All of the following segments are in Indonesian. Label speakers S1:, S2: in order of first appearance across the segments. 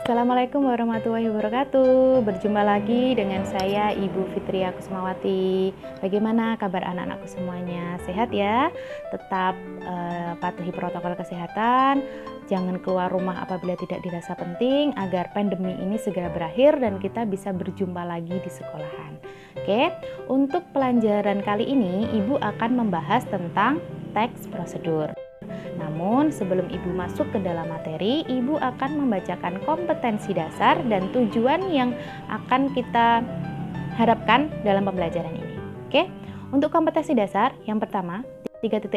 S1: Assalamualaikum warahmatullahi wabarakatuh. Berjumpa lagi dengan saya Ibu Fitria Kusmawati. Bagaimana kabar anak-anakku semuanya? Sehat ya? Tetap patuhi protokol kesehatan. Jangan keluar rumah apabila tidak dirasa penting agar pandemi ini segera berakhir dan kita bisa berjumpa lagi di sekolahan. Oke, untuk pelajaran kali ini Ibu akan membahas tentang teks prosedur. Namun sebelum Ibu masuk ke dalam materi, Ibu akan membacakan kompetensi dasar dan tujuan yang akan kita harapkan dalam pembelajaran ini. Oke, untuk kompetensi dasar, yang pertama, 3.5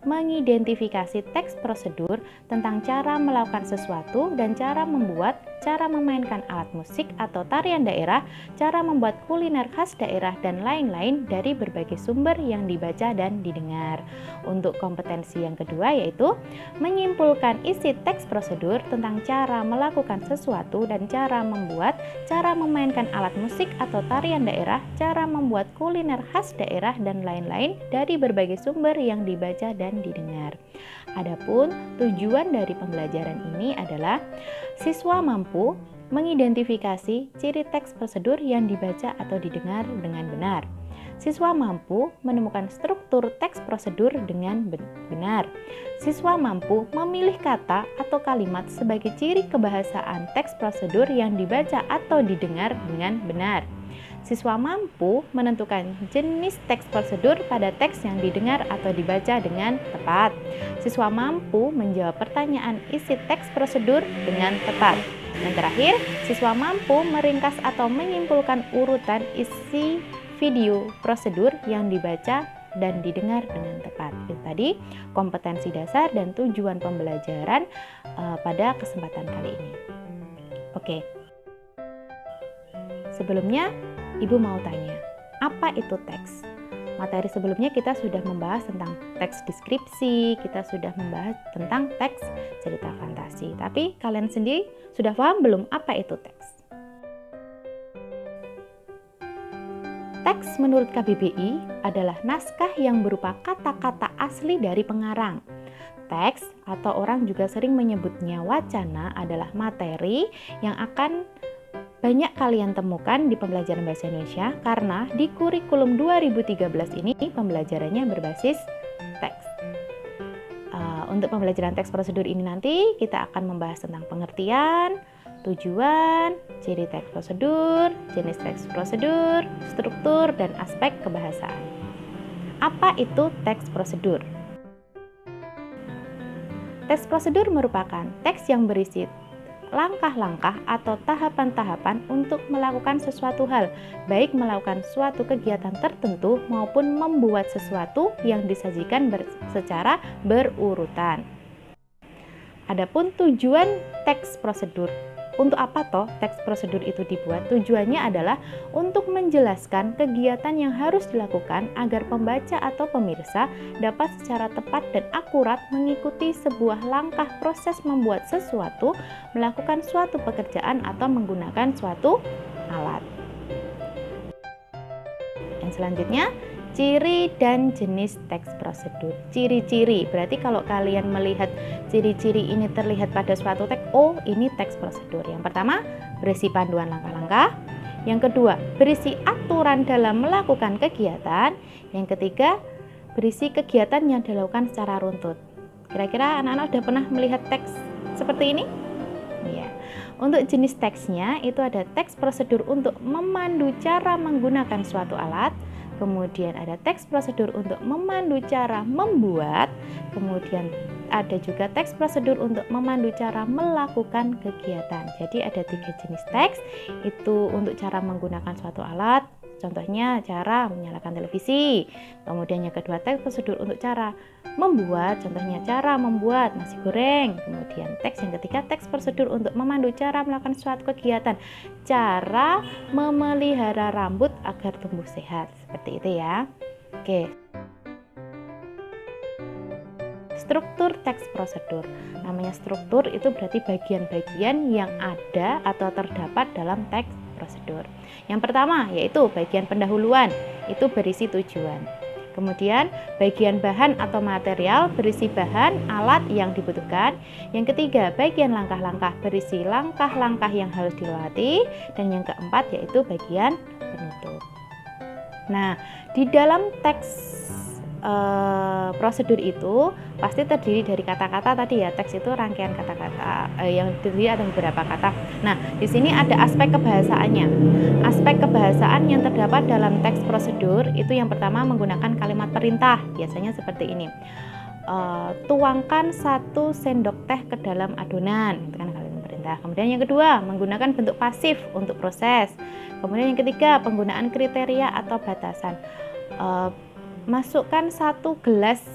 S1: mengidentifikasi teks prosedur tentang cara melakukan sesuatu dan cara membuat, cara memainkan alat musik atau tarian daerah, cara membuat kuliner khas daerah dan lain-lain dari berbagai sumber yang dibaca dan didengar. Untuk kompetensi yang kedua yaitu menyimpulkan isi teks prosedur tentang cara melakukan sesuatu dan cara membuat, cara memainkan alat musik atau tarian daerah, cara membuat kuliner khas daerah dan lain-lain dari berbagai sumber yang dibaca dan didengar. Adapun tujuan dari pembelajaran ini adalah siswa mampu mengidentifikasi ciri teks prosedur yang dibaca atau didengar dengan benar. Siswa mampu menemukan struktur teks prosedur dengan benar. Siswa mampu memilih kata atau kalimat sebagai ciri kebahasaan teks prosedur yang dibaca atau didengar dengan benar. Siswa mampu menentukan jenis teks prosedur pada teks yang didengar atau dibaca dengan tepat. Siswa mampu menjawab pertanyaan isi teks prosedur dengan tepat. Dan terakhir, siswa mampu meringkas atau menyimpulkan urutan isi video prosedur yang dibaca dan didengar dengan tepat. Itu tadi kompetensi dasar dan tujuan pembelajaran pada kesempatan kali ini. Oke. Sebelumnya, Ibu mau tanya, apa itu teks? Materi sebelumnya kita sudah membahas tentang teks deskripsi, kita sudah membahas tentang teks cerita fantasi. Tapi kalian sendiri sudah paham belum apa itu teks? Teks menurut KBBI adalah naskah yang berupa kata-kata asli dari pengarang. Teks atau orang juga sering menyebutnya wacana adalah materi yang akan banyak kalian temukan di pembelajaran bahasa Indonesia karena di kurikulum 2013 ini pembelajarannya berbasis teks. Untuk pembelajaran teks prosedur ini nanti kita akan membahas tentang pengertian, tujuan, ciri teks prosedur, jenis teks prosedur, struktur, dan aspek kebahasaan. Apa itu teks prosedur? Teks prosedur merupakan teks yang berisi langkah-langkah atau tahapan-tahapan untuk melakukan sesuatu hal, baik melakukan suatu kegiatan tertentu maupun membuat sesuatu yang disajikan secara berurutan. Adapun tujuan teks prosedur. Untuk apa toh teks prosedur itu dibuat? Tujuannya adalah untuk menjelaskan kegiatan yang harus dilakukan agar pembaca atau pemirsa dapat secara tepat dan akurat mengikuti sebuah langkah proses membuat sesuatu, melakukan suatu pekerjaan atau menggunakan suatu alat. Yang selanjutnya, ciri dan jenis teks prosedur. Ciri-ciri, berarti kalau kalian melihat ciri-ciri ini terlihat pada suatu teks, oh ini teks prosedur. Yang pertama, berisi panduan langkah-langkah. Yang kedua, berisi aturan dalam melakukan kegiatan. Yang ketiga, berisi kegiatan yang dilakukan secara runtut. Kira-kira anak-anak sudah pernah melihat teks seperti ini? Iya. Untuk jenis teksnya, itu ada teks prosedur untuk memandu cara menggunakan suatu alat. Kemudian ada teks prosedur untuk memandu cara membuat, kemudian ada juga teks prosedur untuk memandu cara melakukan kegiatan. Jadi ada 3 jenis teks, itu untuk cara menggunakan suatu alat, contohnya cara menyalakan televisi. Kemudian yang kedua teks prosedur untuk cara membuat, contohnya cara membuat nasi goreng. Kemudian teks yang ketiga teks prosedur untuk memandu cara melakukan suatu kegiatan, cara memelihara rambut agar tumbuh sehat. Seperti itu ya. Oke. Struktur teks prosedur. Namanya struktur itu berarti bagian-bagian yang ada atau terdapat dalam teks prosedur. Yang pertama yaitu bagian pendahuluan, itu berisi tujuan. Kemudian bagian bahan atau material berisi bahan, alat yang dibutuhkan. Yang ketiga, bagian langkah-langkah berisi langkah-langkah yang harus dilewati. Dan yang keempat yaitu bagian penutup. Nah, di dalam teks prosedur itu pasti terdiri dari kata-kata tadi ya. Teks itu rangkaian kata-kata yang terdiri ada beberapa kata. Nah, di sini ada aspek kebahasaannya. Aspek kebahasaan yang terdapat dalam teks prosedur itu yang pertama menggunakan kalimat perintah. Biasanya seperti ini. Tuangkan 1 sendok teh ke dalam adonan. Itu kan kalimat perintah. Kemudian yang kedua, menggunakan bentuk pasif untuk proses. Kemudian yang ketiga, penggunaan kriteria atau batasan. Masukkan 1 gelas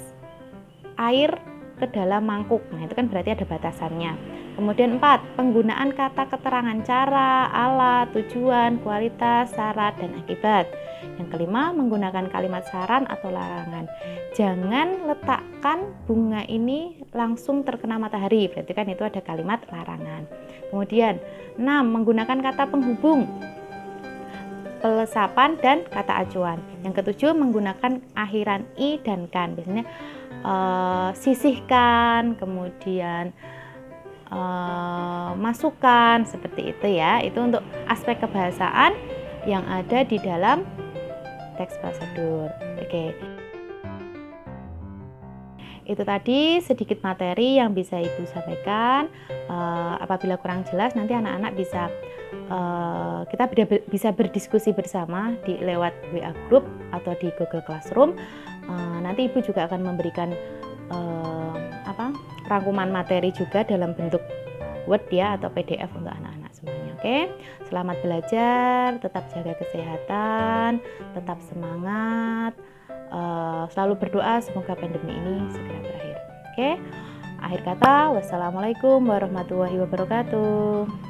S1: air ke dalam mangkuk. Nah, itu kan berarti ada batasannya. Kemudian 4, penggunaan kata keterangan cara, alat, tujuan, kualitas, syarat, dan akibat. Yang kelima, menggunakan kalimat saran atau larangan. Jangan letakkan bunga ini langsung terkena matahari. Berarti kan itu ada kalimat larangan. Kemudian 6, menggunakan kata penghubung, pelesapan, dan kata acuan. Yang ketujuh, menggunakan akhiran i dan kan. Biasanya sisihkan, kemudian masukkan, seperti itu ya. Itu untuk aspek kebahasaan yang ada di dalam teks prosedur. Oke. Itu tadi sedikit materi yang bisa Ibu sampaikan. Apabila kurang jelas nanti anak-anak bisa kita bisa berdiskusi bersama di lewat WA group atau di Google Classroom. Nanti Ibu juga akan memberikan rangkuman materi juga dalam bentuk Word ya atau PDF untuk anak-anak semuanya. Oke, selamat belajar, tetap jaga kesehatan, tetap semangat, selalu berdoa semoga pandemi ini segera berakhir. Oke, akhir kata, wassalamualaikum warahmatullahi wabarakatuh.